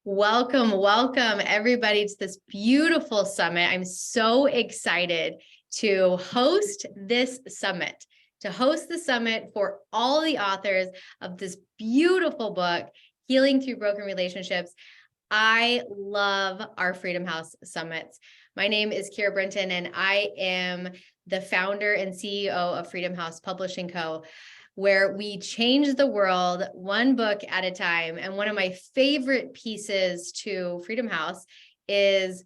Welcome everybody to this beautiful summit. I'm so excited to host this summit, for all the authors of this beautiful book, Healing Through Broken Relationships. I love our Freedom House summits. My name is Kira Brinton, and I am the founder and CEO of Freedom House Publishing Co., where we change the world one book at a time. And one of my favorite pieces to Freedom House is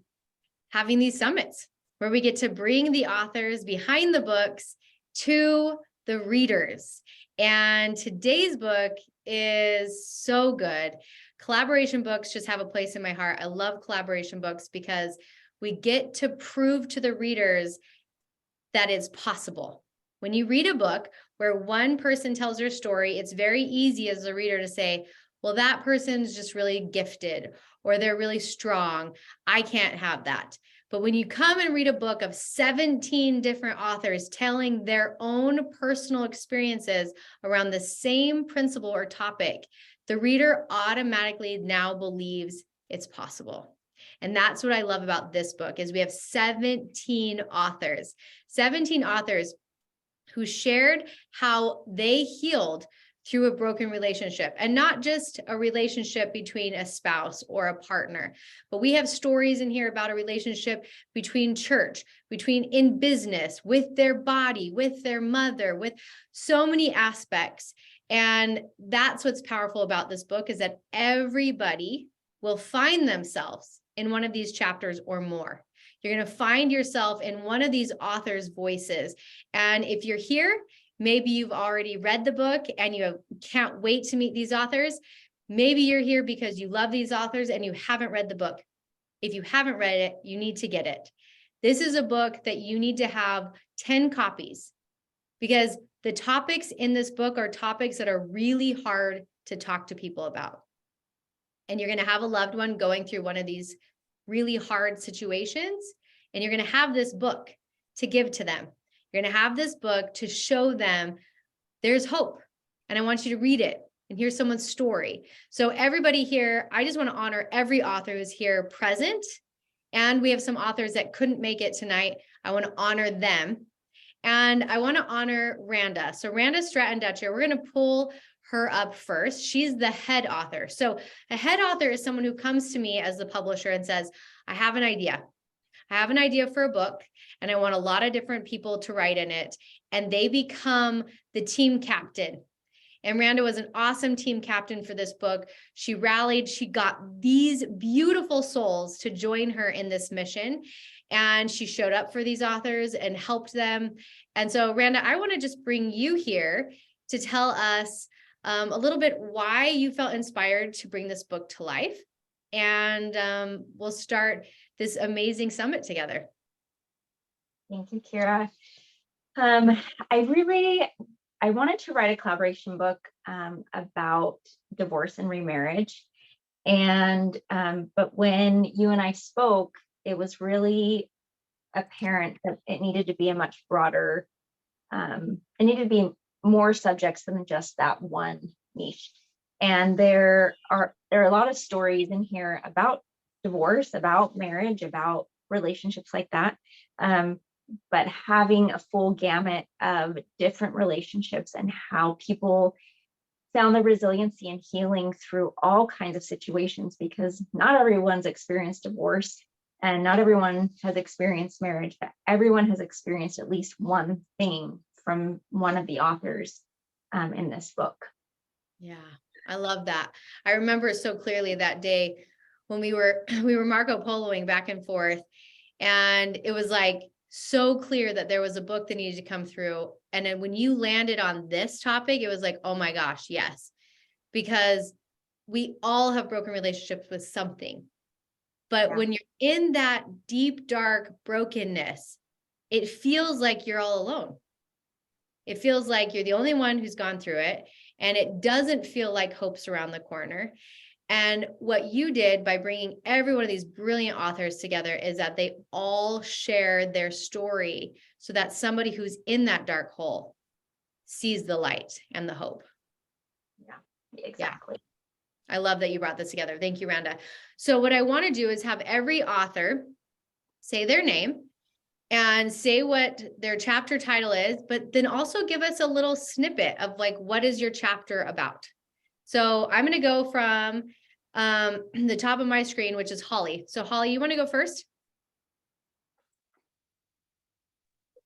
having these summits where we get to bring the authors behind the books to the readers. And today's book is so good. Collaboration books just have a place in my heart. I love collaboration books because we get to prove to the readers that it's possible. When you read a book where one person tells their story, it's very easy as a reader to say, well, that person's just really gifted or they're really strong. I can't have that. But when you come and read a book of 17 different authors telling their own personal experiences around the same principle or topic, the reader automatically now believes it's possible. And that's what I love about this book is we have 17 authors who shared how they healed through a broken relationship, and not just a relationship between a spouse or a partner, but we have stories in here about a relationship between church, in business, with their body, with their mother, with so many aspects. And that's what's powerful about this book is that everybody will find themselves in one of these chapters or more. You're going to find yourself in one of these authors' voices. And if you're here, maybe you've already read the book and you can't wait to meet these authors. Maybe you're here because you love these authors and you haven't read the book. If you haven't read it, you need to get it. This is a book that you need to have 10 copies because the topics in this book are topics that are really hard to talk to people about. And you're going to have a loved one going through one of these really hard situations, and you're going to have this book to give to them. You're going to have this book to show them there's hope, and I want you to read it and hear someone's story. So everybody here, I just want to honor every author who's here present, and we have some authors that couldn't make it tonight. I want to honor them, and I want to honor Randa. So Randa Stratton-Dutcher, we're going to pull her up first. She's the head author. So a head author is someone who comes to me as the publisher and says, I have an idea. I have an idea for a book and I want a lot of different people to write in it. And they become the team captain. And Randa was an awesome team captain for this book. She rallied, she got these beautiful souls to join her in this mission. And she showed up for these authors and helped them. And so Randa, I want to just bring you here to tell us a little bit why you felt inspired to bring this book to life. And we'll start this amazing summit together. Thank you, Kira. I wanted to write a collaboration book about divorce and remarriage. But when you and I spoke, it was really apparent that it needed to be a much broader, it needed to be more subjects than just that one niche. And there are a lot of stories in here about divorce, about marriage, about relationships like that. But having a full gamut of different relationships and how people found the resiliency and healing through all kinds of situations, because not everyone's experienced divorce and not everyone has experienced marriage, but everyone has experienced at least one thing from one of the authors in this book. Yeah, I love that. I remember so clearly that day when we were Marco Poloing back and forth, and it was like so clear that there was a book that needed to come through. And then when you landed on this topic, it was like, oh my gosh, yes, because we all have broken relationships with something. But when you're in that deep, dark brokenness, it feels like you're all alone. It feels like you're the only one who's gone through it, and it doesn't feel like hope's around the corner. And what you did by bringing every one of these brilliant authors together is that they all shared their story so that somebody who's in that dark hole sees the light and the hope. Yeah, exactly. I love that you brought this together. Thank you, Randa. So what I want to do is have every author say their name and say what their chapter title is, but then also give us a little snippet of like, what is your chapter about? So I'm going to go from the top of my screen, which is Holly. So Holly, you want to go first?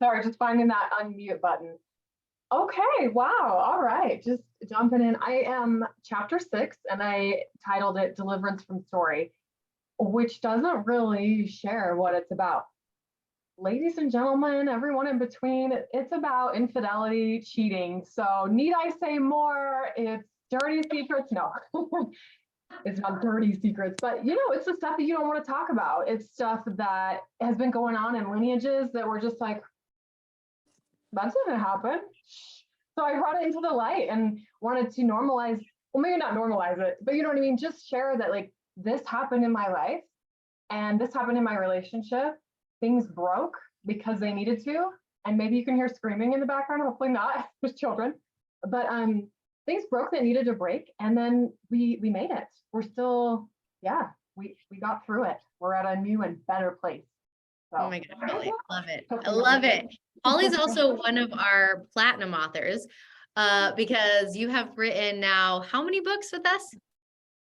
Sorry, just finding that unmute button. Okay, wow, all right, just jumping in. I am chapter 6 and I titled it Deliverance from Story, which doesn't really share what it's about. Ladies and gentlemen, everyone in between, it's about infidelity, cheating. So need I say more? It's dirty secrets? No, it's not dirty secrets, but you know, it's the stuff that you don't want to talk about. It's stuff that has been going on in lineages that we're just like, that's not gonna happen. So I brought it into the light and wanted to normalize, well, maybe not normalize it, but you know what I mean? Just share that like this happened in my life and this happened in my relationship. Things broke because they needed to. And maybe you can hear screaming in the background, hopefully not, there's children. But things broke that needed to break. And then we made it. We're still, yeah, we got through it. We're at a new and better place. So. Oh my God, Holly, I love it. I love it. Holly's also one of our platinum authors because you have written now how many books with us?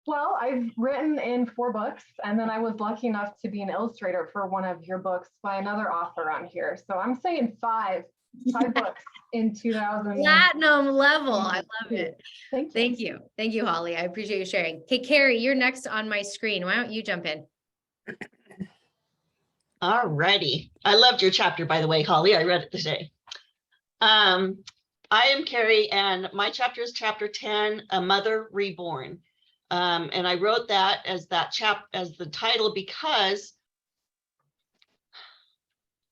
Well, I've written in 4 books, and then I was lucky enough to be an illustrator for one of your books by another author on here. So I'm saying 5 books in 2000. Platinum level. I love it. Thank you. Thank you. Thank you, Holly. I appreciate you sharing. Okay, Carrie, you're next on my screen. Why don't you jump in? All righty. I loved your chapter, by the way, Holly. I read it today. I am Carrie, and my chapter is chapter 10, A Mother Reborn. And I wrote that as the title because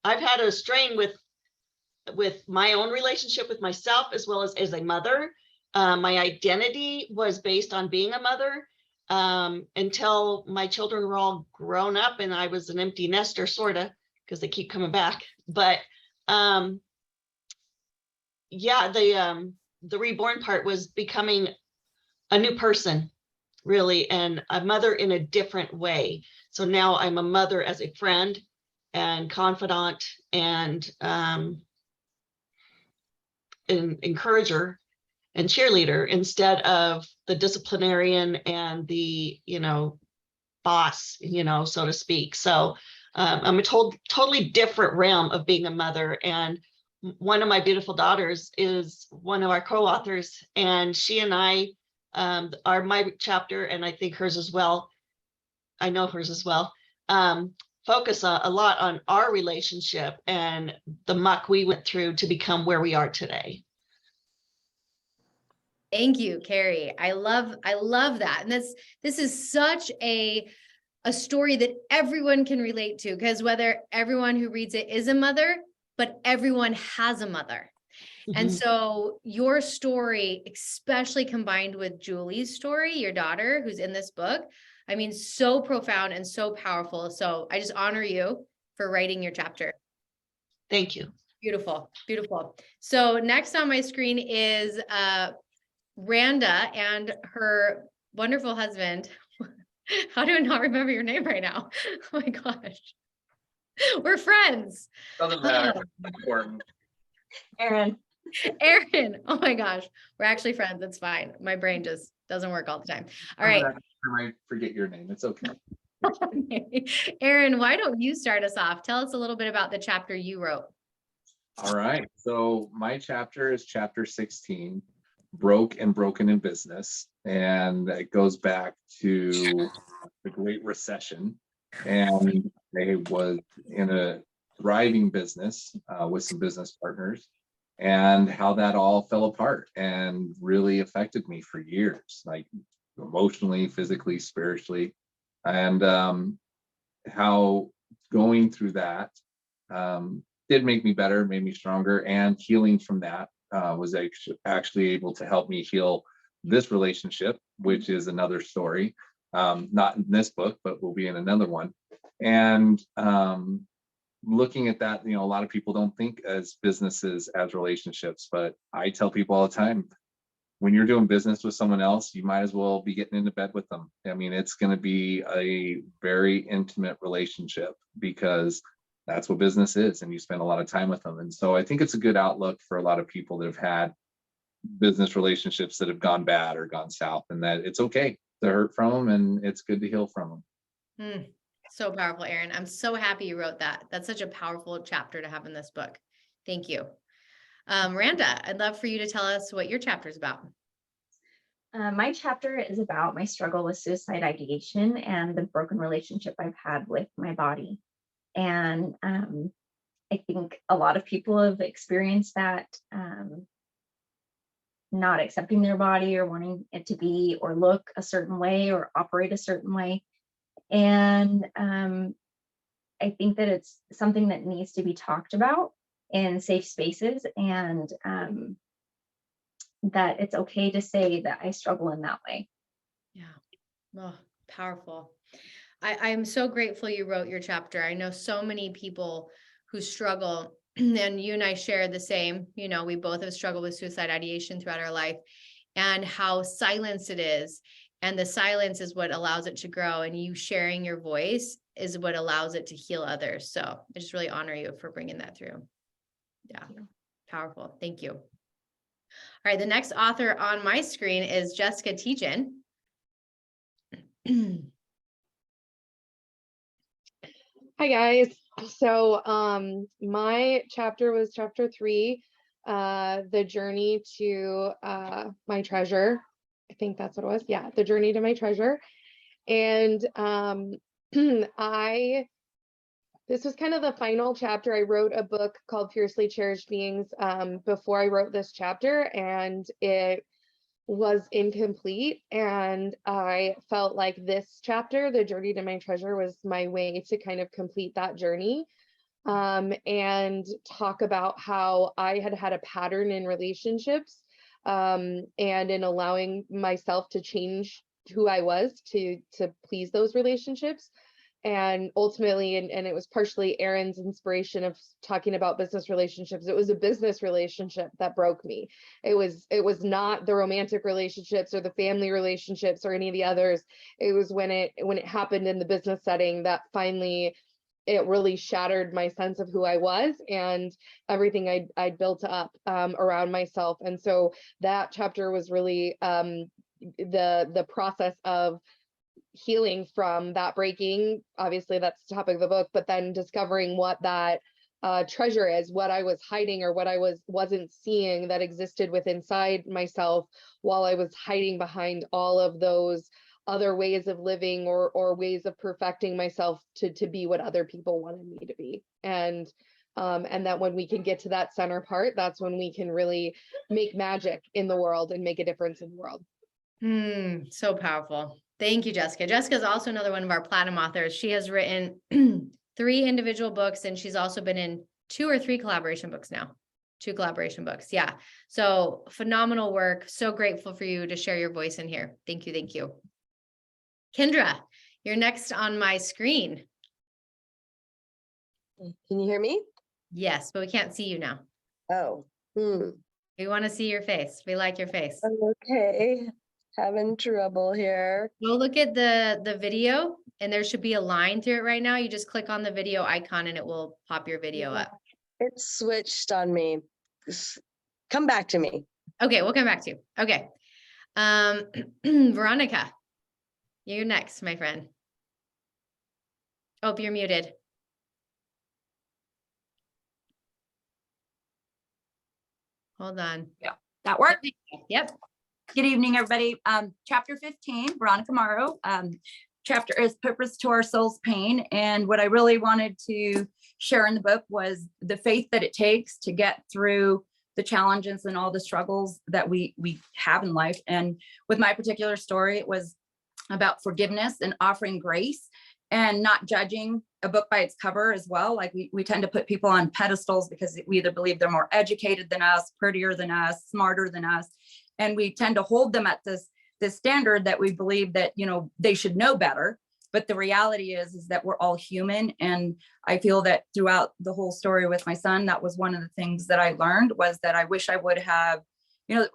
I've had a strain with my own relationship with myself as well as a mother. My identity was based on being a mother. Until my children were all grown up and I was an empty nester, sort of, because they keep coming back. But yeah, the reborn part was becoming a new person, really, and a mother in a different way. So now I'm a mother as a friend and confidant and an encourager and cheerleader instead of the disciplinarian and the, boss, so to speak. So I'm a totally different realm of being a mother. And one of my beautiful daughters is one of our co-authors, and she and I are my chapter, and I think hers as well. I know hers as well. Focus a lot on our relationship and the muck we went through to become where we are today. Thank you, Carrie. I love that. And this is such a story that everyone can relate to, because whether everyone who reads it is a mother, but everyone has a mother. And so your story, especially combined with Julie's story, your daughter who's in this book, I mean, so profound and so powerful. So I just honor you for writing your chapter. Thank you. Beautiful, beautiful. So next on my screen is Randa and her wonderful husband. How do I not remember your name right now? Oh my gosh. We're friends. Doesn't matter. Important. Aaron. Aaron. Oh my gosh. We're actually friends. It's fine. My brain just doesn't work all the time. All right. I might forget your name. It's okay. Aaron, why don't you start us off? Tell us a little bit about the chapter you wrote. All right. So my chapter is chapter 16, Broke and Broken in Business. And it goes back to the Great Recession. And I was in a thriving business with some business partners, and how that all fell apart and really affected me for years, like emotionally, physically, spiritually. And how going through that did make me better, made me stronger, and healing from that was actually able to help me heal this relationship, which is another story, not in this book, but will be in another one. And looking at that, a lot of people don't think as businesses as relationships, but I tell people all the time, when you're doing business with someone else, you might as well be getting into bed with them. I mean, it's going to be a very intimate relationship because that's what business is, and you spend a lot of time with them. And so I think it's a good outlook for a lot of people that have had business relationships that have gone bad or gone south, and that it's okay to hurt from them and it's good to heal from them. So powerful, Aaron. I'm so happy you wrote that. That's such a powerful chapter to have in this book. Thank you. Randa, I'd love for you to tell us what your chapter is about. My chapter is about my struggle with suicide ideation and the broken relationship I've had with my body. And I think a lot of people have experienced that, not accepting their body or wanting it to be or look a certain way or operate a certain way. And I think that it's something that needs to be talked about in safe spaces, and that it's okay to say that I struggle in that way. Yeah. Oh, powerful. I'm so grateful you wrote your chapter. I know so many people who struggle, and you and I share the same. You know, we both have struggled with suicide ideation throughout our life, and how silence it is. And the silence is what allows it to grow. And you sharing your voice is what allows it to heal others. So I just really honor you for bringing that through. Yeah, powerful. Thank you. All right, the next author on my screen is Jessica Tejan. Hi guys. So my chapter was chapter 3, the journey to my treasure. I think that's what it was. Yeah, the journey to my treasure. And this was kind of the final chapter. I wrote a book called Fiercely Cherished Beings before I wrote this chapter, and it was incomplete. And I felt like this chapter, the journey to my treasure, was my way to kind of complete that journey, and talk about how I had had a pattern in relationships, and in allowing myself to change who I was to please those relationships. And ultimately, and it was partially Aaron's inspiration of talking about business relationships. It was a business relationship that broke me. It was not the romantic relationships or the family relationships or any of the others. It was when it happened in the business setting that finally it really shattered my sense of who I was and everything I'd built up around myself. And so that chapter was really the process of healing from that breaking. Obviously that's the topic of the book, but then discovering what that treasure is, what I was hiding or what I wasn't seeing that existed within inside myself while I was hiding behind all of those other ways of living or ways of perfecting myself to be what other people wanted me to be. And that when we can get to that center part, that's when we can really make magic in the world and make a difference in the world. So powerful. Thank you, Jessica. Jessica is also another one of our platinum authors. She has written 3 individual books, and she's also been in 2 or 3 collaboration books now. 2 collaboration books. Yeah. So phenomenal work. So grateful for you to share your voice in here. Thank you. Thank you. Kendra, you're next on my screen. Can you hear me? Yes, but we can't see you now. Oh, We want to see your face. We like your face. okay. Having trouble here. Go look at the video, and there should be a line through it right now. You just click on the video icon and it will pop your video up. It switched on me. Come back to me. Okay, we'll come back to you. Okay. Veronica, you're next, my friend. Oh, you're muted. Hold on. That worked. Yep. Good evening, everybody. Chapter 15, Veronica Morrow. Chapter is Purpose to Our Soul's Pain. And what I really wanted to share in the book was the faith that it takes to get through the challenges and all the struggles that we have in life. And with my particular story, it was about forgiveness and offering grace and not judging a book by its cover as well. Like we tend to put people on pedestals because we either believe they're more educated than us, prettier than us, smarter than us. And we tend to hold them at this standard that we believe that, you know, they should know better. But the reality is that we're all human. And I feel that throughout the whole story with my son, that was one of the things that I learned, was that I wish I would have, you know,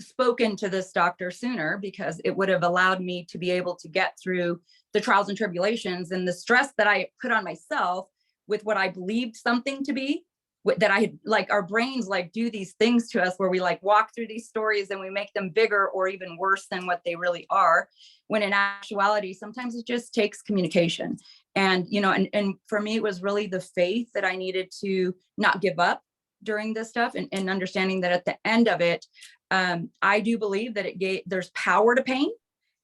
spoken to this doctor sooner, because it would have allowed me to be able to get through the trials and tribulations and the stress that I put on myself with what I believed something to be, that I had, like, our brains like do these things to us where we like walk through these stories and we make them bigger or even worse than what they really are. When in actuality, sometimes it just takes communication. And, you know, and for me, it was really the faith that I needed to not give up during this stuff, and understanding that at the end of it, I do believe that there's power to pain,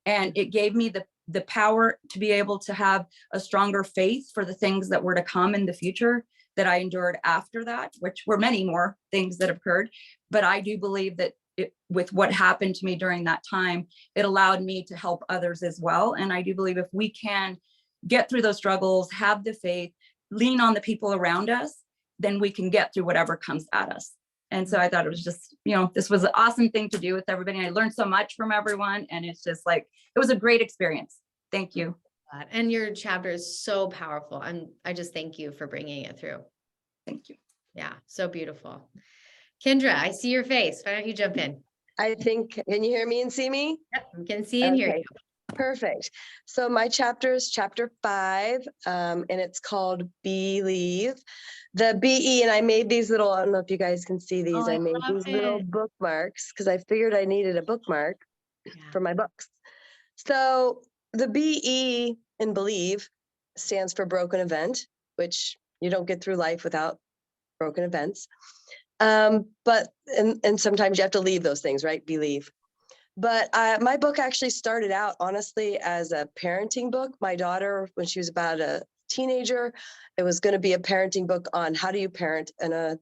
and it gave me the power to be able to have a stronger faith for the things that were to come in the future that I endured after that, which were many more things that occurred. But I do believe that with what happened to me during that time, it allowed me to help others as well. And I do believe if we can get through those struggles, have the faith, lean on the people around us, then we can get through whatever comes at us. And so I thought it was just, you know, this was an awesome thing to do with everybody. I learned so much from everyone, and it's just like, it was a great experience. Thank you. And your chapter is so powerful. I just thank you for bringing it through. Thank you. Yeah, so beautiful. Kendra, I see your face. Why don't you jump in? I think, can you hear me and see me? Yep, we can see and hear Okay, you. perfect. So my chapter is chapter 5, and it's called Believe. The BE, and I made these little, I don't know if you guys can see these. Oh, I I made love these little it. bookmarks because I figured I needed a bookmark Yeah. for my books. So the BE in Believe stands for broken event, which you don't get through life without broken events. But sometimes you have to leave those things, right? Believe. But my book actually started out, honestly, as a parenting book. My daughter, when she was about a teenager, it was going to be a parenting book on how do you parent an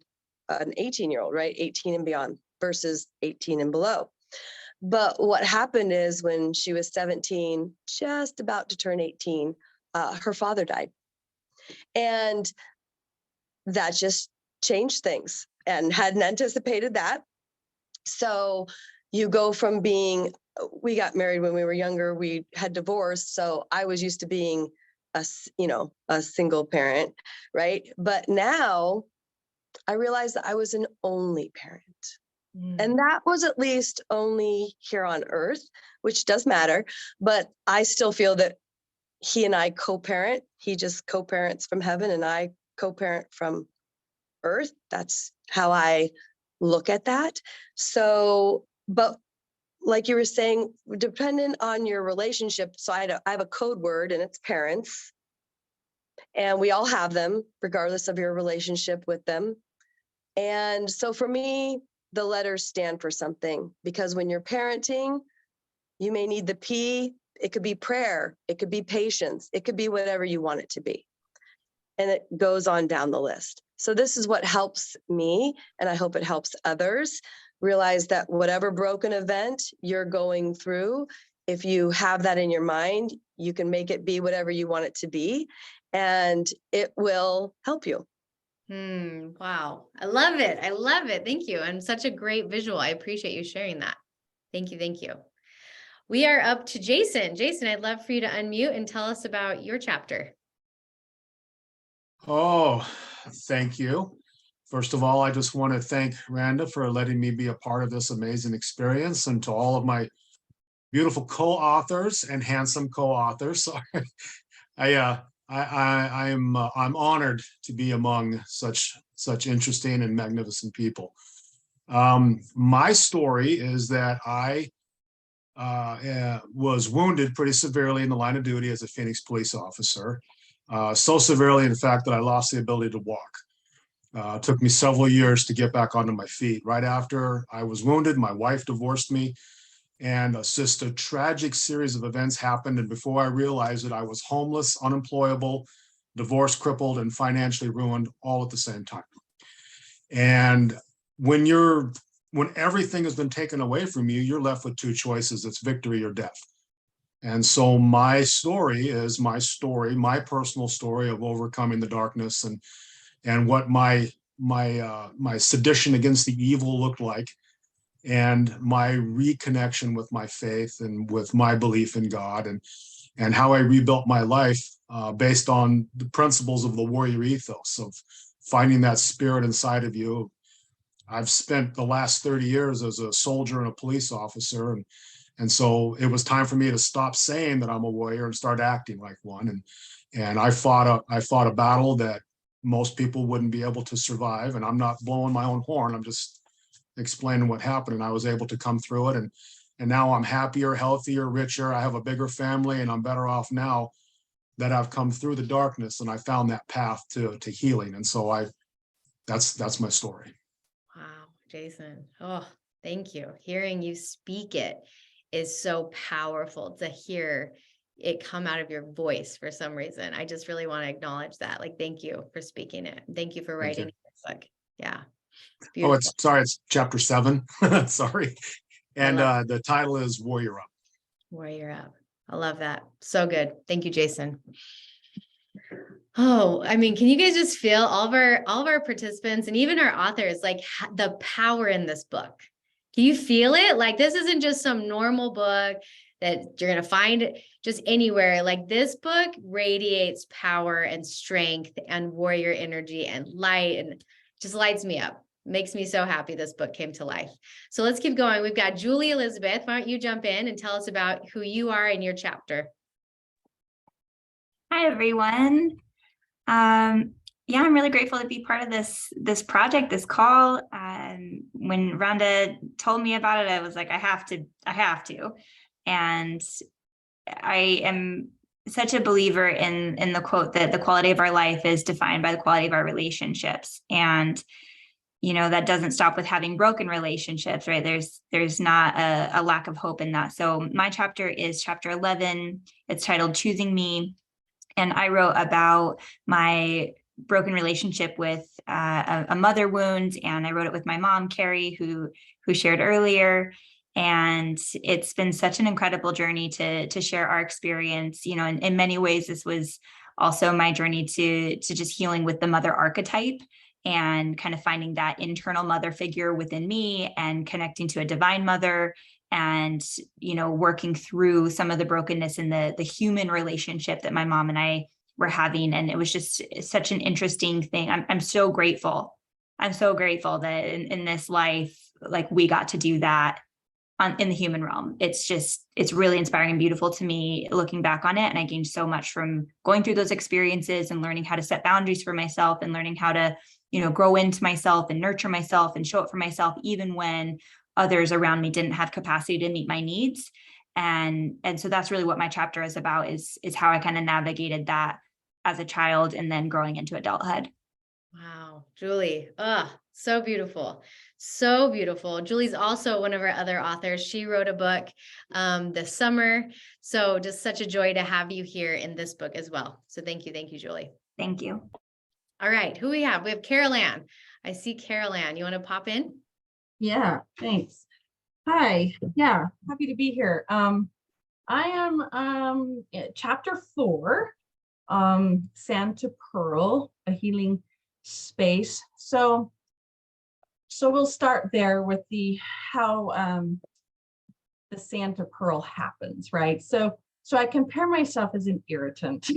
18-year-old, right? 18 and beyond versus 18 and below. But what happened is when she was 17, just about to turn 18, her father died. And that just changed things, and hadn't anticipated that. So you go from being, we got married when we were younger, we had divorced. So I was used to being a single parent, right? But now I realized that I was an only parent. And that was at least only here on earth, which does matter. But I still feel that he and I co-parent. He just co-parents from heaven and I co-parent from earth. That's how I look at that. So, but like you were saying, dependent on your relationship. So I have a code word, and it's parents. And we all have them, regardless of your relationship with them. And so for me, the letters stand for something, because when you're parenting, you may need the P. It could be prayer. It could be patience. It could be whatever you want it to be. And it goes on down the list. So this is what helps me, and I hope it helps others realize that whatever broken event you're going through, if you have that in your mind, you can make it be whatever you want it to be, and it will help you. Wow. I love it. I love it. Thank you. And such a great visual. I appreciate you sharing that. Thank you. Thank you. We are up to Jason. Jason, I'd love for you to unmute and tell us about your chapter. Oh, thank you. First of all, I just want to thank Randa for letting me be a part of this amazing experience, and to all of my beautiful co-authors and handsome co-authors. I'm honored to be among such interesting and magnificent people. My story is that I was wounded pretty severely in the line of duty as a Phoenix police officer. So severely, in fact, that I lost the ability to walk. It took me several years to get back onto my feet. Right after I was wounded, my wife divorced me, and just a tragic series of events happened. And before I realized it, I was homeless, unemployable, divorced, crippled, and financially ruined all at the same time. And when everything has been taken away from you, you're left with two choices. It's victory or death. And so my story is my story, my personal story of overcoming the darkness, and what my sedition against the evil looked like, and my reconnection with my faith and with my belief in God, and how I rebuilt my life based on the principles of the warrior ethos of finding that spirit inside of you, I've spent the last 30 years as a soldier and a police officer. And so it was time for me to stop saying that I'm a warrior and start acting like one. And I fought a battle that most people wouldn't be able to survive. And I'm not blowing my own horn. I'm just explaining what happened. And I was able to come through it. And now I'm happier, healthier, richer. I have a bigger family, and I'm better off now that I've come through the darkness and I found that path to healing. And so that's my story. Wow, Jason. Oh, thank you. Hearing you speak it is so powerful to hear it come out of your voice for some reason. I just really want to acknowledge that. Like, thank you for speaking it. Thank you for Thank writing you. this book. Yeah. It's Oh, beautiful. it's chapter 7. Sorry. And the title is Warrior Up. Warrior Up. I love that. So good. Thank you, Jason. Oh, I mean, can you guys just feel all of our participants and even our authors, like the power in this book? Can you feel it? Like, this isn't just some normal book that you're going to find just anywhere. Like, this book radiates power and strength and warrior energy and light, and just lights me up. Makes me so happy this book came to life. So let's keep going. We've got Julie Elizabeth. Why don't you jump in and tell us about who you are in your chapter? Hi, everyone. Yeah, I'm really grateful to be part of this project, this call. When Rhonda told me about it, I was like, I have to. And I am such a believer in the quote that the quality of our life is defined by the quality of our relationships. And that doesn't stop with having broken relationships, right? There's not a lack of hope in that. So my chapter is chapter 11. It's titled Choosing Me. And I wrote about my broken relationship with a mother wound. And I wrote it with my mom, Carrie, who shared earlier. And it's been such an incredible journey to share our experience. In many ways, this was also my journey to just healing with the mother archetype and kind of finding that internal mother figure within me and connecting to a divine mother and, working through some of the brokenness in the human relationship that my mom and I were having. And it was just such an interesting thing. I'm so grateful. I'm so grateful that in this life, like, we got to do that in the human realm. It's really inspiring and beautiful to me looking back on it. And I gained so much from going through those experiences and learning how to set boundaries for myself and learning how to grow into myself and nurture myself and show up for myself, even when others around me didn't have capacity to meet my needs. And so that's really what my chapter is about, is how I kind of navigated that as a child and then growing into adulthood. Wow, Julie. So beautiful. So beautiful. Julie's also one of our other authors. She wrote a book this summer. So just such a joy to have you here in this book as well. So thank you, Julie. Thank you. All right, who we have? We have Carol Ann. I see Carol Ann. You want to pop in? Yeah, thanks. Hi, yeah, happy to be here. I am at chapter 4, Sand to Pearl, a healing space. So we'll start there with how the sand to pearl happens, right? So I compare myself as an irritant,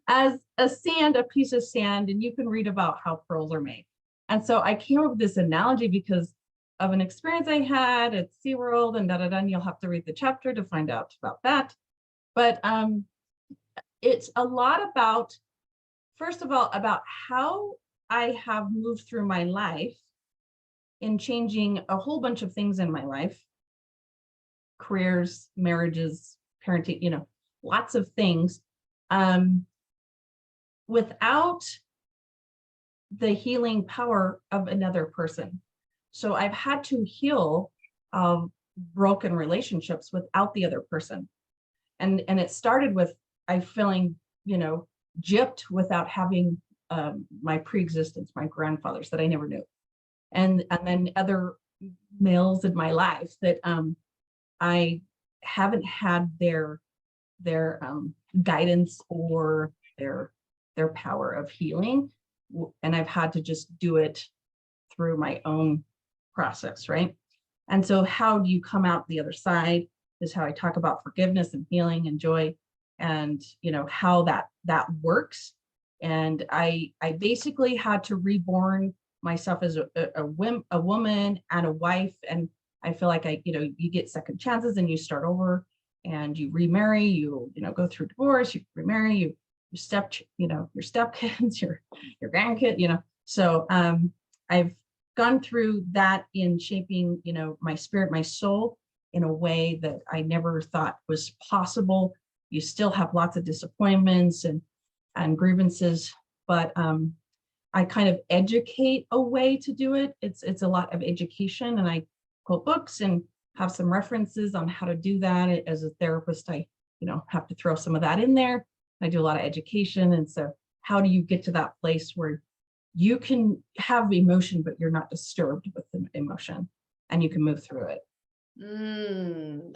as a piece of sand, and you can read about how pearls are made. And so I came up with this analogy because of an experience I had at SeaWorld and and you'll have to read the chapter to find out about that. But it's a lot about, first of all, about how I have moved through my life in changing a whole bunch of things in my life, careers, marriages, parenting, lots of things, without the healing power of another person. So I've had to heal broken relationships without the other person. And it started with I feeling, gypped without having my pre-existence, my grandfathers that I never knew. And then other males in my life that I haven't had their guidance or their power of healing. And I've had to just do it through my own process, right? And so how do you come out the other side is how I talk about forgiveness and healing and joy and how that works. And I basically had to reborn myself as a woman and a wife. And I feel like you get second chances and you start over and you remarry, you go through divorce, you remarry, your stepkids, your grandkid, So I've gone through that in shaping, my spirit, my soul in a way that I never thought was possible. You still have lots of disappointments and grievances, but I kind of educate a way to do it. It's a lot of education, and I quote books and have some references on how to do that. As a therapist, I have to throw some of that in there. I do a lot of education. And so how do you get to that place where you can have emotion, but you're not disturbed with the emotion and you can move through it?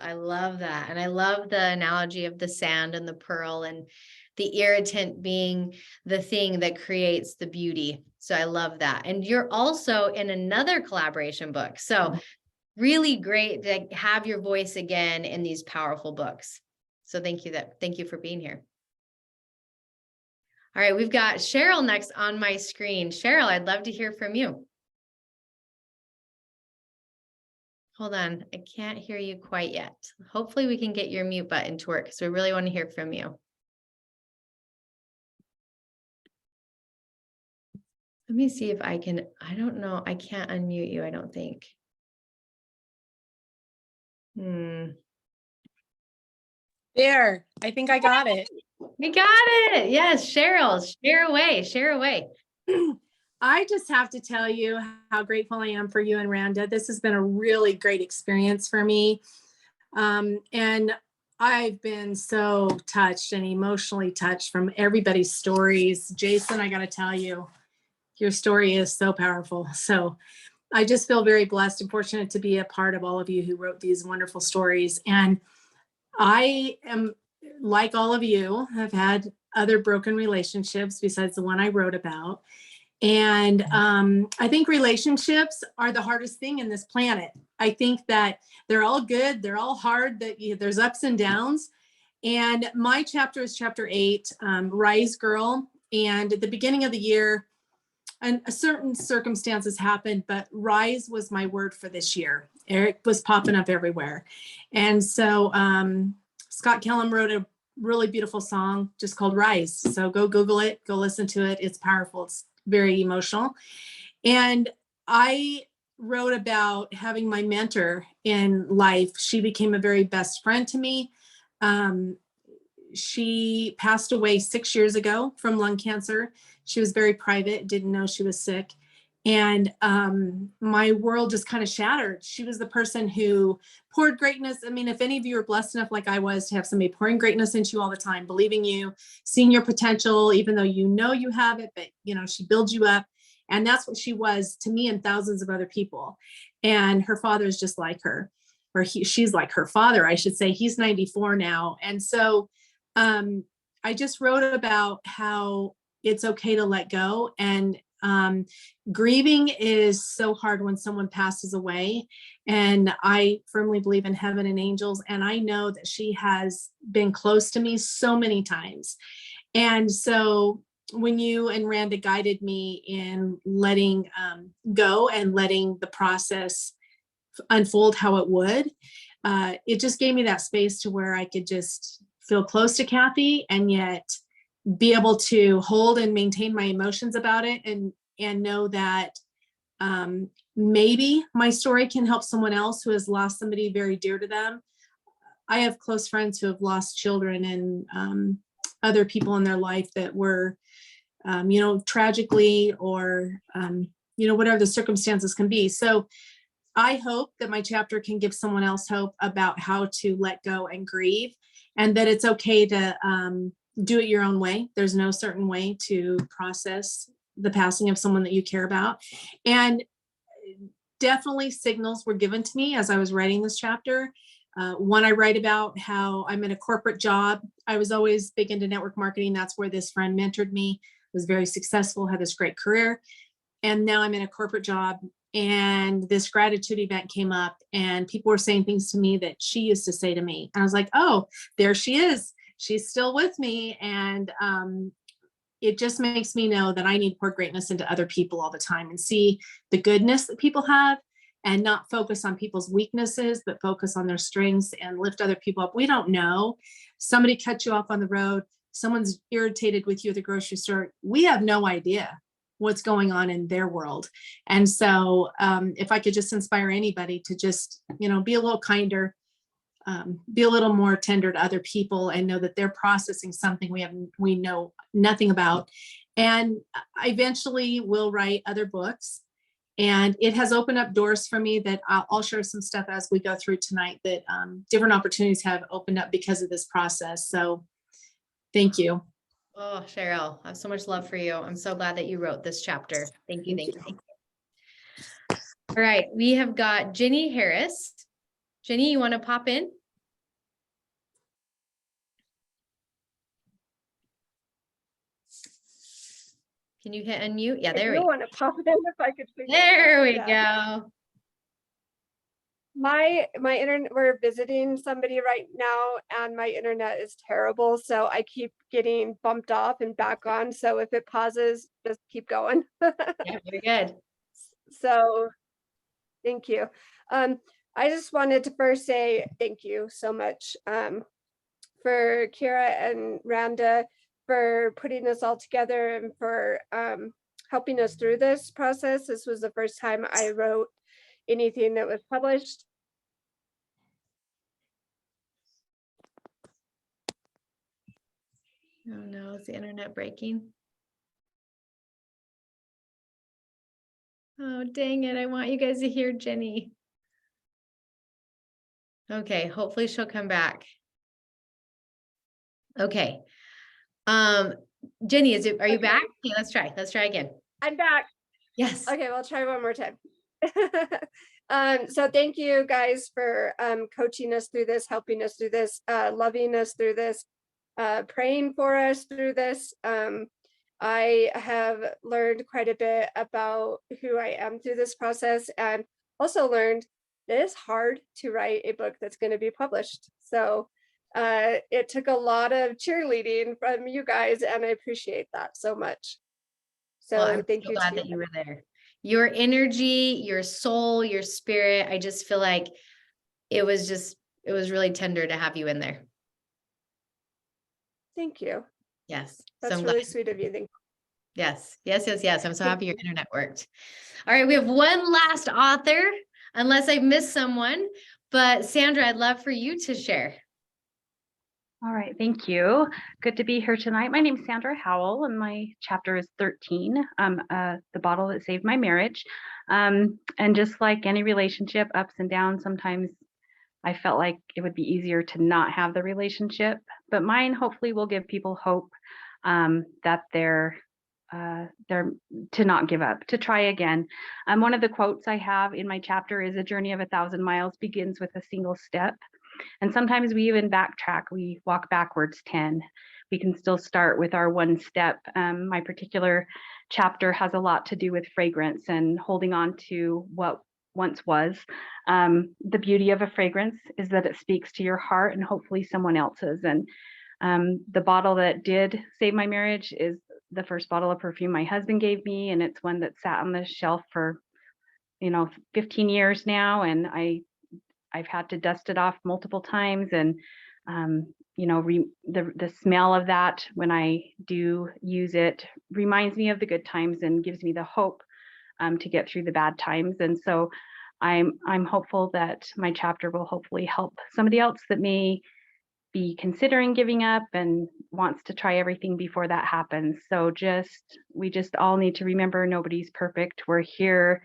I love that. And I love the analogy of the sand and the pearl, and the irritant being the thing that creates the beauty. So I love that. And you're also in another collaboration book. So really great to have your voice again in these powerful books. So thank you for being here. All right, we've got Cheryl next on my screen. Cheryl, I'd love to hear from you. Hold on, I can't hear you quite yet. Hopefully we can get your mute button to work because we really want to hear from you. Let me see if I can, I don't know, I can't unmute you, I don't think. There, I think I got it. We got it. Yes, Cheryl, share away, share away. I just have to tell you how grateful I am for you and Randa. This has been a really great experience for me. And I've been so touched and emotionally touched from everybody's stories. Jason, I got to tell you, your story is so powerful. So I just feel very blessed and fortunate to be a part of all of you who wrote these wonderful stories. And I am, like all of you, have had other broken relationships besides the one I wrote about. And I think relationships are the hardest thing in this planet. I think that they're all good. They're all hard, that there's ups and downs. And my chapter is chapter 8, Rise Girl. And at the beginning of the year, and certain circumstances happened, but rise was my word for this year. Eric was popping up everywhere. And so Scott Kellum wrote a really beautiful song just called Rise. So go Google it, go listen to it. It's powerful. It's very emotional. And I wrote about having my mentor in life. She became a very best friend to me. She passed away 6 years ago from lung cancer. She was very private, didn't know she was sick. And my world just kind of shattered. She was the person who poured greatness. I mean, if any of you are blessed enough like I was to have somebody pouring greatness into you all the time, believing you, seeing your potential, even though you know you have it, but she builds you up. And that's what she was to me and thousands of other people. And her father is just like her, or she's like her father, I should say. He's 94 now. And so I just wrote about how it's okay to let go. And grieving is so hard when someone passes away. And I firmly believe in heaven and angels. And I know that she has been close to me so many times. And so when you and Randa guided me in letting go and letting the process unfold how it would, it just gave me that space to where I could just feel close to Kathy and yet be able to hold and maintain my emotions about it, and know that maybe my story can help someone else who has lost somebody very dear to them. I have close friends who have lost children and other people in their life that were, tragically or, whatever the circumstances can be. So I hope that my chapter can give someone else hope about how to let go and grieve, and that it's okay to do it your own way. There's no certain way to process the passing of someone that you care about. And definitely signals were given to me as I was writing this chapter. One, I write about how I'm in a corporate job. I was always big into network marketing. That's where this friend mentored me, was very successful, had this great career. And now I'm in a corporate job, and this gratitude event came up and people were saying things to me that she used to say to me. And I was like, oh, there she is. She's still with me. And it just makes me know that I need to pour greatness into other people all the time and see the goodness that people have and not focus on people's weaknesses, but focus on their strengths and lift other people up. We don't know. Somebody cut you off on the road. Someone's irritated with you at the grocery store. We have no idea what's going on in their world. And so if I could just inspire anybody to just, be a little kinder, be a little more tender to other people and know that they're processing something we know nothing about. And I eventually will write other books. And it has opened up doors for me that I'll share some stuff as we go through tonight, that different opportunities have opened up because of this process. So thank you. Oh, Cheryl, I have so much love for you. I'm so glad that you wrote this chapter. Thank you. Thank you. Thank you. All right. We have got Jenny Harris. Jenny, you want to pop in? Can you hit unmute? Yeah, there we go. want to pop it in if I could figure it There out. we Yeah. go. My internet, we're visiting somebody right now and my internet is terrible. So I keep getting bumped off and back on. So if it pauses, just keep going. Yeah, very good. So thank you. I just wanted to first say thank you so much for Kira and Rhonda for putting this all together and for helping us through this process. This was the first time I wrote anything that was published. Oh no, is the internet breaking? Oh, dang it. I want you guys to hear Jenny. Okay, hopefully she'll come back. Okay. Jenny, are you back? Okay, let's try again. I'm back. Yes. Okay, we'll try one more time. So thank you guys for coaching us through this, helping us through this, loving us through this, praying for us through this. I have learned quite a bit about who I am through this process, and also learned that it's hard to write a book that's going to be published. So it took a lot of cheerleading from you guys, and I appreciate that so much. So Well, I'm thank so you. glad that you were there. Your energy, your soul, your spirit, I just feel like it was really tender to have you in there. Thank you. Yes. That's I'm really glad. sweet of you. Thank you. Yes. I'm so happy your internet worked. All right, we have one last author, unless I missed someone, but Sandra, I'd love for you to share. All right, thank you. Good to be here tonight. My name is Sandra Howell, and my chapter is 13, The Bottle That Saved My Marriage. And just like any relationship, ups and downs, sometimes I felt like it would be easier to not have the relationship, but mine hopefully will give people hope that they're to not give up, to try again. One of the quotes I have in my chapter is, "A journey of 1,000 miles begins with a single step." And sometimes we even backtrack, we walk backwards 10. We can still start with our one step. My particular chapter has a lot to do with fragrance and holding on to what once was. The beauty of a fragrance is that it speaks to your heart and hopefully someone else's. And the bottle that did save my marriage is the first bottle of perfume my husband gave me. And it's one that sat on the shelf for, 15 years now. And I've had to dust it off multiple times, and the smell of that when I do use it reminds me of the good times and gives me the hope to get through the bad times. And so I'm hopeful that my chapter will hopefully help somebody else that may be considering giving up and wants to try everything before that happens. So we just all need to remember nobody's perfect. We're here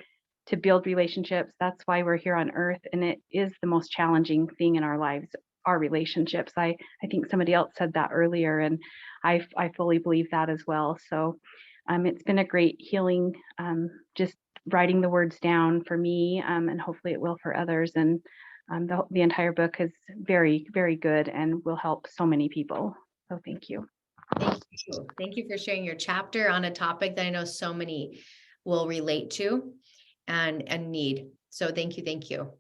to build relationships. That's why we're here on earth. And it is the most challenging thing in our lives, our relationships. I think somebody else said that earlier, and I fully believe that as well. So it's been a great healing, just writing the words down for me, and hopefully it will for others. And the entire book is very, very good and will help so many people. So thank you. Thank you. Thank you for sharing your chapter on a topic that I know so many will relate to and need. So thank you, thank you.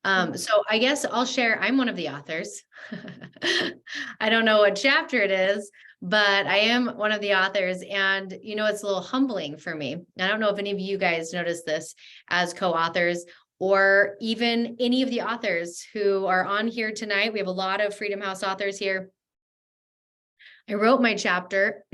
So I guess I'll share, I'm one of the authors. I don't know what chapter it is, but I am one of the authors, and you know, it's a little humbling for me. I don't know if any of you guys noticed this as co-authors, or even any of the authors who are on here tonight. We have a lot of Freedom House authors here. I wrote my chapter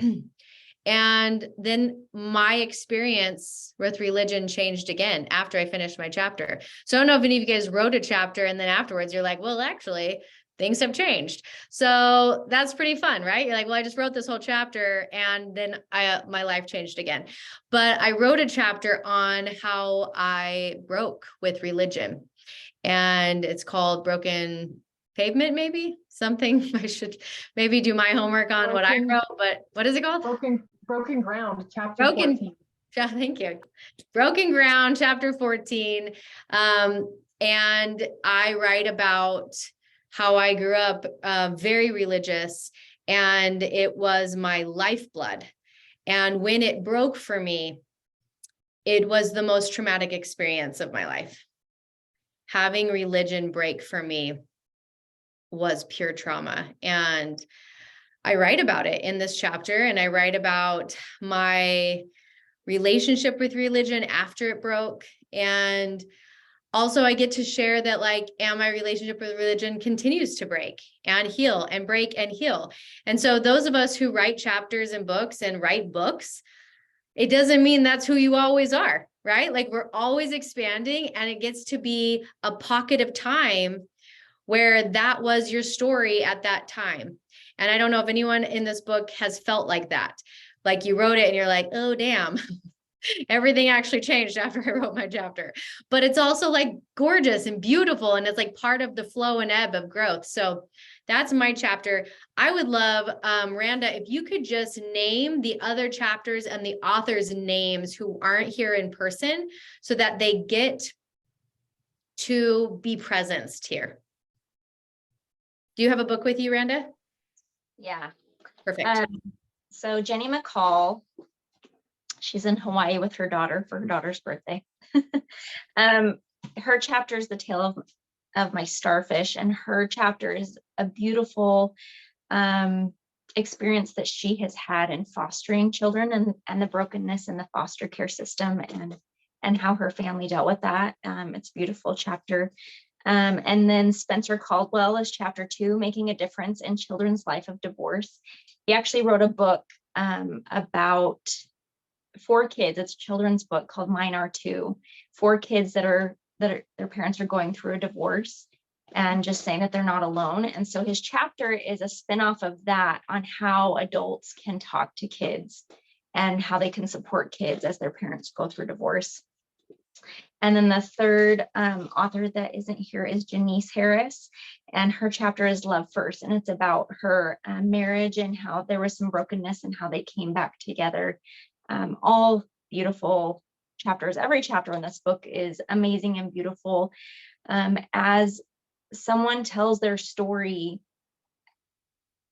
and then my experience with religion changed again after I finished my chapter. So I don't know if any of you guys wrote a chapter and then afterwards you're like, well, actually, things have changed. So that's pretty fun, right? You're like, well, I just wrote this whole chapter and then my life changed again. But I wrote a chapter on how I broke with religion, and it's called Broken Pavement, maybe something. I should maybe do my homework on what I wrote, but what is it called? Broken Ground, chapter Broken 14. Yeah, thank you. Broken Ground, chapter 14. And I write about how I grew up very religious, and it was my lifeblood. And when it broke for me, it was the most traumatic experience of my life. Having religion break for me was pure trauma. And I write about it in this chapter, and I write about my relationship with religion after it broke. And also I get to share that, like, and my relationship with religion continues to break and heal and break and heal. And so those of us who write chapters and books and write books, it doesn't mean that's who you always are, right? Like, we're always expanding, and it gets to be a pocket of time where that was your story at that time. And I don't know if anyone in this book has felt like that. Like, you wrote it and you're like, oh, damn, everything actually changed after I wrote my chapter. But it's also like gorgeous and beautiful, and it's like part of the flow and ebb of growth. So that's my chapter. I would love, Randa, if you could just name the other chapters and the authors' names who aren't here in person, so that they get to be presenced here. Do you have a book with you, Randa? Yeah. Perfect. So Jenny McCall, she's in Hawaii with her daughter for her daughter's birthday. Her chapter is The Tale of My Starfish, and her chapter is a beautiful experience that she has had in fostering children, and the brokenness in the foster care system, and how her family dealt with that. It's a beautiful chapter. And then Spencer Caldwell is chapter 2, Making a Difference in Children's Life of Divorce. He actually wrote a book about 4 kids. It's a children's book called Mine Are Too. 4 kids that their parents are going through a divorce, and just saying that they're not alone. And so his chapter is a spinoff of that, on how adults can talk to kids and how they can support kids as their parents go through divorce. And then the third author that isn't here is Janice Harris, and her chapter is Love First, and it's about her marriage and how there was some brokenness and how they came back together. All beautiful chapters. Every chapter in this book is amazing and beautiful. As someone tells their story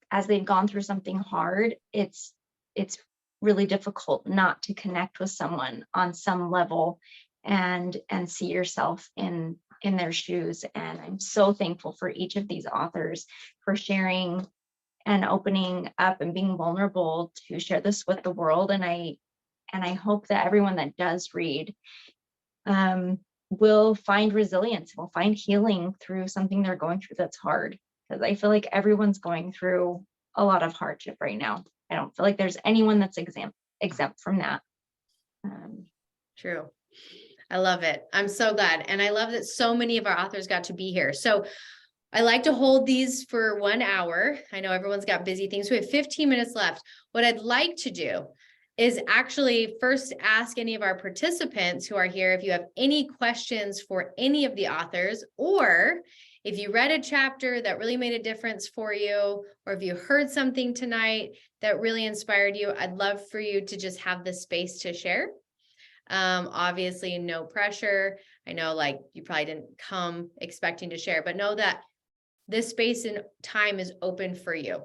as they've gone through something hard, it's really difficult not to connect with someone on some level and see yourself in their shoes. And I'm so thankful for each of these authors for sharing and opening up and being vulnerable to share this with the world. And I hope that everyone that does read will find resilience, will find healing through something they're going through that's hard. Because I feel like everyone's going through a lot of hardship right now. I don't feel like there's anyone that's exempt from that. True. I love it. I'm so glad. And I love that so many of our authors got to be here. So I like to hold these for 1 hour. I know everyone's got busy things. We have 15 minutes left. What I'd like to do is actually first ask any of our participants who are here if you have any questions for any of the authors, or if you read a chapter that really made a difference for you, or if you heard something tonight that really inspired you, I'd love for you to just have the space to share. Obviously no pressure. I know, like, you probably didn't come expecting to share, but know that this space and time is open for you.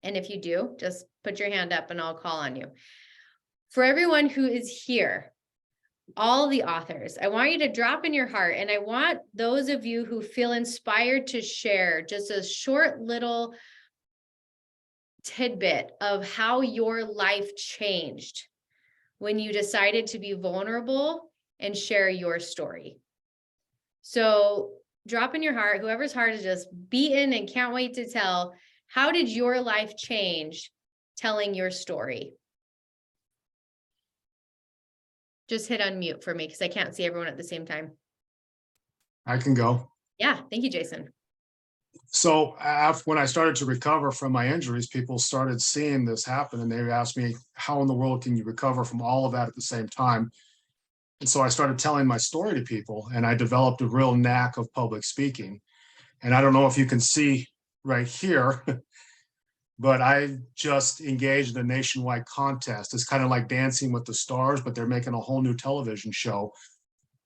And if you do, just put your hand up and I'll call on you. For everyone who is here, all the authors, I want you to drop in your heart, and I want those of you who feel inspired to share just a short little tidbit of how your life changed when you decided to be vulnerable and share your story. So drop in your heart, whoever's heart is just beaten and can't wait to tell, how did your life change telling your story? Just hit unmute for me because I can't see everyone at the same time. I can go. Yeah, thank you, Jason. So when I started to recover from my injuries, people started seeing this happen, and they asked me, how in the world can you recover from all of that at the same time? And so I started telling my story to people, and I developed a real knack of public speaking. And I don't know if you can see right here, but I just engaged in a nationwide contest. It's kind of like Dancing with the Stars, but they're making a whole new television show.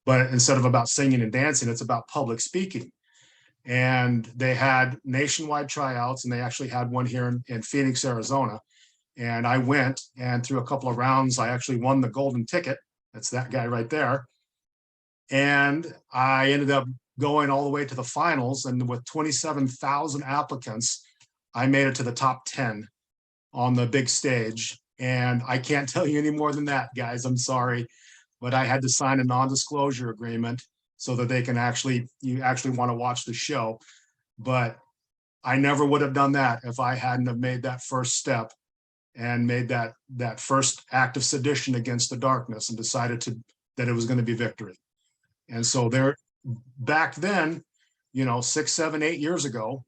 But instead of about singing and dancing, it's about public speaking. And they had nationwide tryouts, and they actually had one here in Phoenix, Arizona. And I went, and through a couple of rounds, I actually won the golden ticket. That's that guy right there. And I ended up going all the way to the finals. And with 27,000 applicants, I made it to the top 10 on the big stage. And I can't tell you any more than that, guys. I'm sorry. But I had to sign a non-disclosure agreement so that they can you actually want to watch the show. But I never would have done that if I hadn't have made that first step and made that first act of sedition against the darkness and decided that it was going to be victory. And so back then, 6, 7, 8 years ago,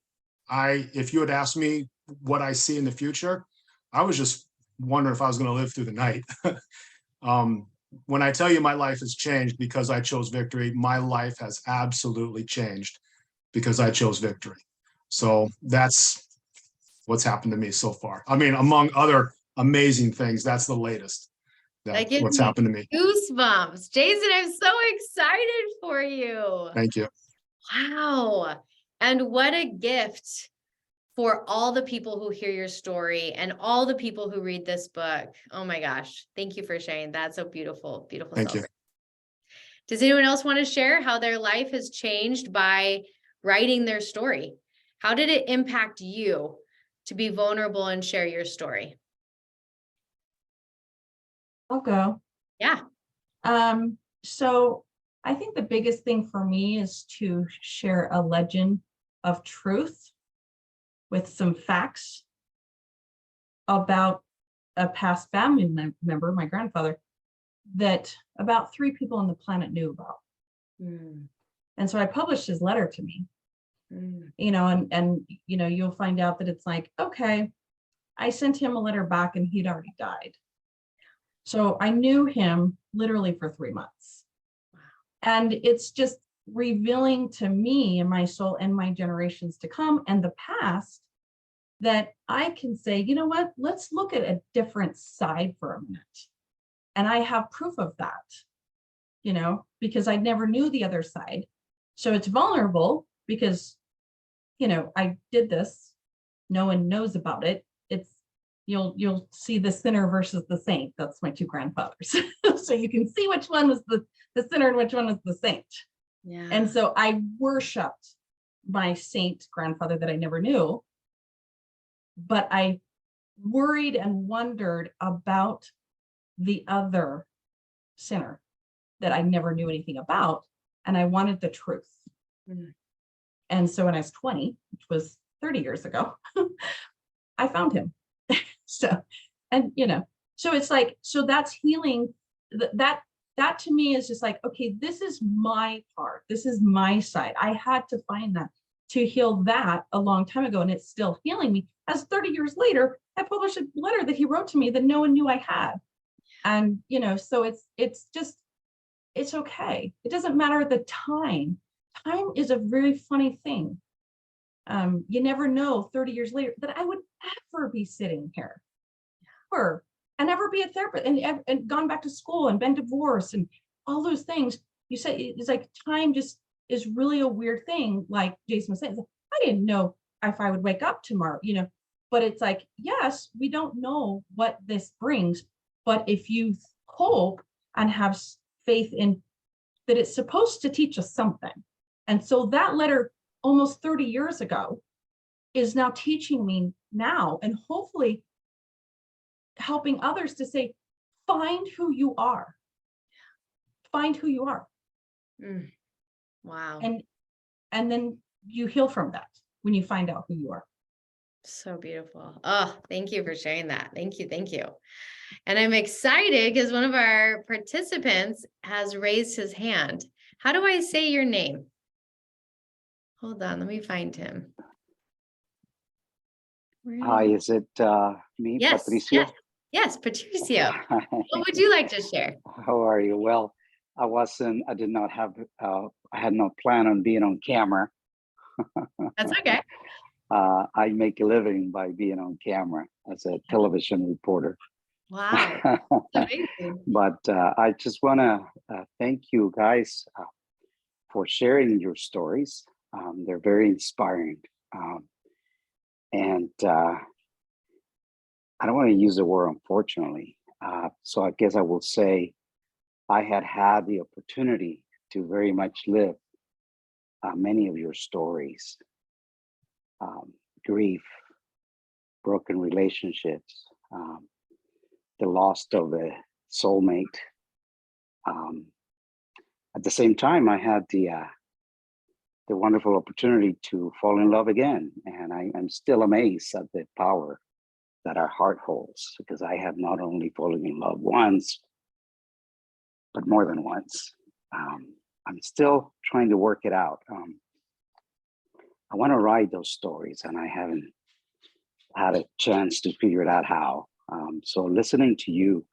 if you had asked me what I see in the future, I was just wondering if I was going to live through the night. When I tell you my life has changed because I chose victory, my life has absolutely changed because I chose victory. So that's what's happened to me so far. I mean, among other amazing things, that's the latest. That gives What's me happened to me. goosebumps. Jason, I'm so excited for you. Thank you. Wow. And what a gift for all the people who hear your story and all the people who read this book. Oh my gosh. Thank you for sharing. That's so beautiful, beautiful. Thank you. Does anyone else want to share how their life has changed by writing their story? How did it impact you to be vulnerable and share your story? I'll go. Yeah. So I think the biggest thing for me is to share a legend of truth with some facts about a past family member, my grandfather, that about 3 people on the planet knew about. And so I published his letter to me, and you'll find out that it's like, okay, I sent him a letter back and he'd already died. So I knew him literally for 3 months. And it's just revealing to me and my soul and my generations to come and the past that I can say, you know what, let's look at a different side for a minute. And I have proof of that, because I never knew the other side. So it's vulnerable because, I did this. No one knows about it. It's, you'll see the sinner versus the saint. That's my 2 grandfathers. So you can see which one was the sinner and which one was the saint. Yeah. And so I worshiped my saint grandfather that I never knew, but I worried and wondered about the other sinner that I never knew anything about. And I wanted the truth. And so when I was 20, which was 30 years ago, I found him. So it's like, so that's healing. That to me is just like, okay, this is my part. This is my side. I had to find that to heal that a long time ago. And it's still healing me. As 30 years later, I published a letter that he wrote to me that no one knew I had. And, so it's okay. It doesn't matter the time. Time is a very funny thing. You never know 30 years later that I would ever be sitting here and ever be a therapist and gone back to school and been divorced and all those things. You say it's like time just is really a weird thing. Like Jason was saying, I didn't know if I would wake up tomorrow, but it's like, yes, we don't know what this brings, but if you hope and have faith in that it's supposed to teach us something. And so that letter almost 30 years ago is now teaching me now, and hopefully helping others to say, find who you are. Find who you are. Wow. And then you heal from that when you find out who you are. So beautiful. Oh, thank you for sharing that. Thank you. Thank you. And I'm excited because one of our participants has raised his hand. How do I say your name? Hold on, let me find him. Hi, is it me, Yes, Patricio? yes, yes, Patricio. What would you like to share? How are you? Well, I did not have, I had no plan on being on camera. That's okay. I make a living by being on camera as a television reporter. Wow, amazing. But I just want to thank you guys for sharing your stories. They're very inspiring. And I don't want to use the word unfortunately. So I guess I will say I had the opportunity to very much live many of your stories. Grief, broken relationships, the loss of a soulmate. At the same time, I had the wonderful opportunity to fall in love again. And I'm still amazed at the power that our heart holds, because I have not only fallen in love once, but more than once. I'm still trying to work it out. I want to write those stories, and I haven't had a chance to figure it out how. So listening to you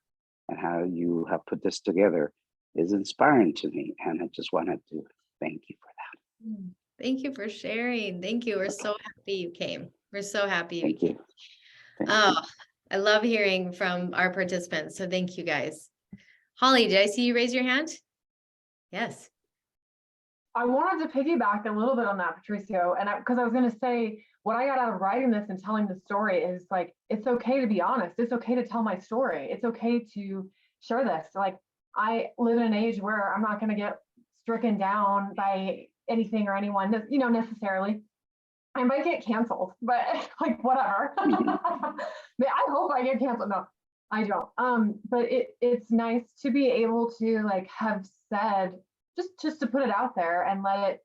and how you have put this together is inspiring to me. And I just wanted to thank you for that. Thank you for sharing. Thank you. We're so happy you came. We're so happy you Thank came. you. Thank Oh, you. I love hearing from our participants. So thank you guys. Holly, did I see you raise your hand? Yes. I wanted to piggyback a little bit on that, Patricio, and because I was going to say what I got out of writing this and telling the story is like, it's okay to be honest. It's okay to tell my story. It's okay to share this. Like, I live in an age where I'm not going to get stricken down by anything or anyone, necessarily. I might get canceled, but like, whatever. I hope I get canceled. No, I don't. But it's nice to be able to like have said, just to put it out there and let it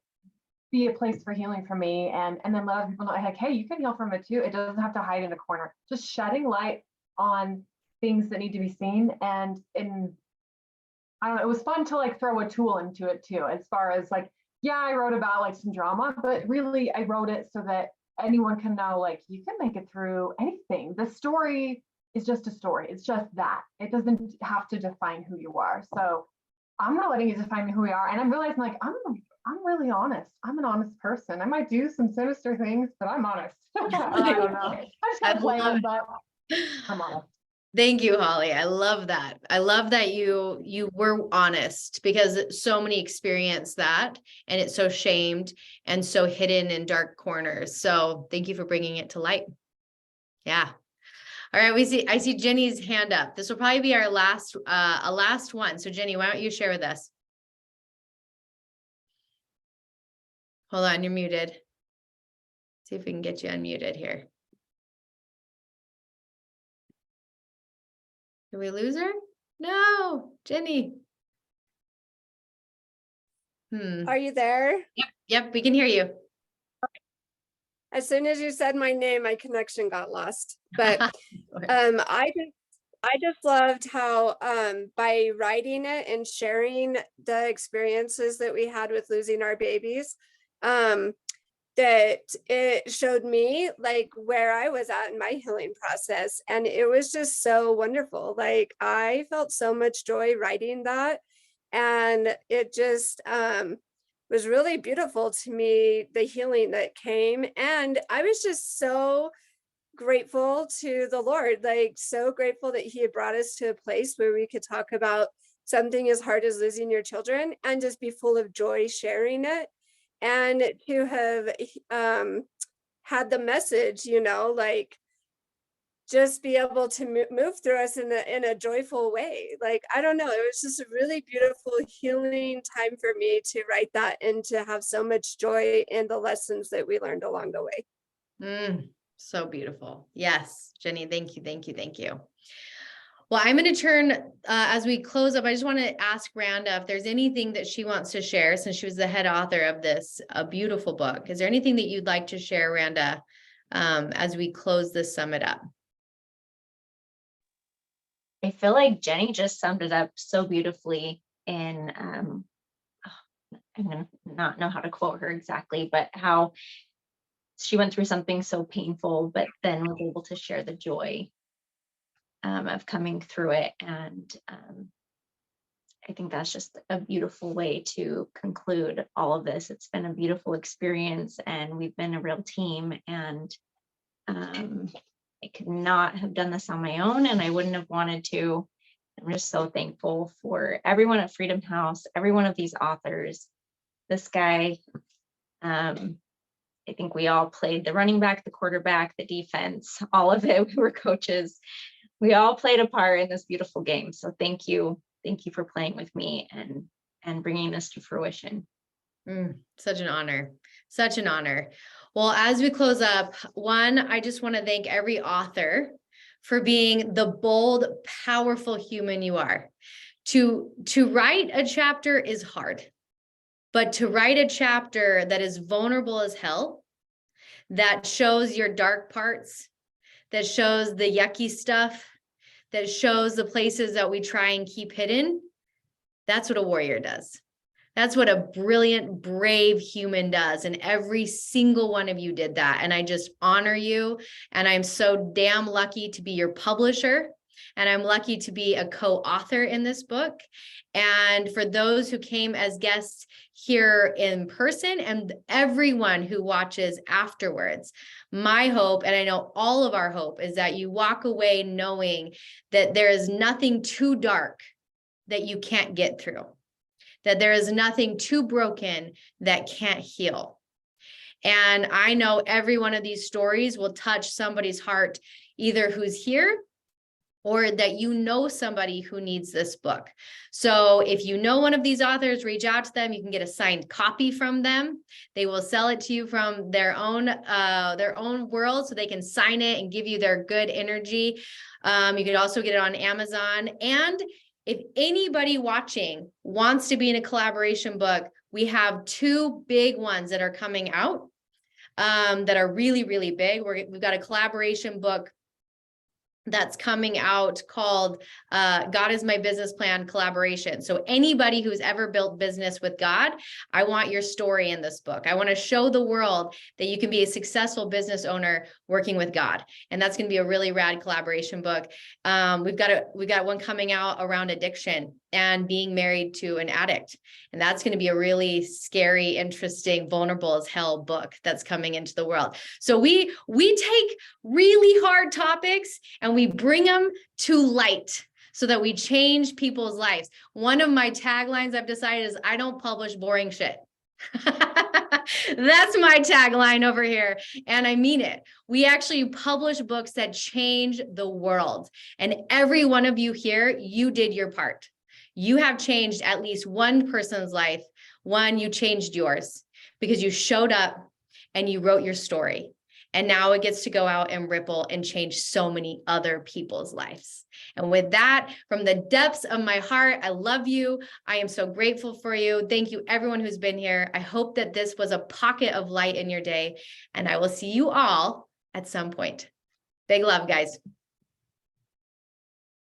be a place for healing for me, and then let other people know, like, hey, you can heal from it too. It doesn't have to hide in a corner. Just shedding light on things that need to be seen. And I don't know, it was fun to like throw a tool into it too, as far as like, yeah, I wrote about like some drama, but really I wrote it so that anyone can know, like, you can make it through anything. The story is just a story. It's just that. It doesn't have to define who you are. So I'm not letting you define who we are. And I'm realizing, like, I'm really honest. I'm an honest person. I might do some sinister things, but I'm honest. I don't know. I just got plans, but I'm honest. Thank you, Holly. I love that. I love that you were honest, because so many experience that, and it's so shamed and so hidden in dark corners. So thank you for bringing it to light. Yeah. All right. I see Jenny's hand up. This will probably be our last one. So Jenny, why don't you share with us? Hold on, you're muted. See if we can get you unmuted here. Did we lose her? No, Jenny. Are you there? Yep, we can hear you. As soon as you said my name, my connection got lost. But I just loved how by writing it and sharing the experiences that we had with losing our babies, that it showed me like where I was at in my healing process. And it was just so wonderful. Like, I felt so much joy writing that. And it just was really beautiful to me, the healing that came. And I was just so grateful to the Lord, like so grateful that he had brought us to a place where we could talk about something as hard as losing your children and just be full of joy sharing it. And to have had the message, like, just be able to move through us in a joyful way. Like, I don't know, it was just a really beautiful healing time for me to write that and to have so much joy in the lessons that we learned along the way. So beautiful. Yes, Jenny, thank you, thank you, thank you. Well, I'm going to turn, as we close up, I just want to ask Randa if there's anything that she wants to share, since she was the head author of this, a beautiful book. Is there anything that you'd like to share, Randa, as we close this summit up? I feel like Jenny just summed it up so beautifully in, I'm gonna not know how to quote her exactly, but how she went through something so painful, but then was able to share the joy of coming through it. And I think that's just a beautiful way to conclude all of this. It's been a beautiful experience, and we've been a real team, and I could not have done this on my own, and I wouldn't have wanted to. I'm just so thankful for everyone at Freedom House, every one of these authors, this guy. I think we all played the running back, the quarterback, the defense, all of it. We were coaches. We all played a part in this beautiful game. So thank you. Thank you for playing with me and bringing this to fruition. Such an honor. Such an honor. Well, as we close up, one, I just want to thank every author for being the bold, powerful human you are. To write a chapter is hard, but to write a chapter that is vulnerable as hell, that shows your dark parts, that shows the yucky stuff, that shows the places that we try and keep hidden, that's what a warrior does. That's what a brilliant, brave human does. And every single one of you did that. And I just honor you. And I'm so damn lucky to be your publisher. And I'm lucky to be a co-author in this book. And for those who came as guests here in person and everyone who watches afterwards, my hope, and I know all of our hope, is that you walk away knowing that there is nothing too dark that you can't get through, that there is nothing too broken that can't heal. And I know every one of these stories will touch somebody's heart, either who's here or that you know somebody who needs this book. So if you know one of these authors, reach out to them. You can get a signed copy from them. They will sell it to you from their own world, so they can sign it and give you their good energy. You could also get it on Amazon. And if anybody watching wants to be in a collaboration book, we have 2 big ones that are coming out that are really, really big. We've got a collaboration book that's coming out called God is My Business Plan Collaboration. So anybody who's ever built business with God, I want your story in this book. I want to show the world that you can be a successful business owner working with God. And that's going to be a really rad collaboration book. We've got one coming out around addiction and being married to an addict. And that's going to be a really scary, interesting, vulnerable as hell book that's coming into the world. So we take really hard topics and we bring them to light so that we change people's lives. One of my taglines I've decided is I don't publish boring shit. That's my tagline over here. And I mean it. We actually publish books that change the world. And every one of you here, you did your part. You have changed at least one person's life. One, you changed yours because you showed up and you wrote your story. And now it gets to go out and ripple and change so many other people's lives. And with that, from the depths of my heart, I love you. I am so grateful for you. Thank you, everyone who's been here. I hope that this was a pocket of light in your day, and I will see you all at some point. Big love, guys.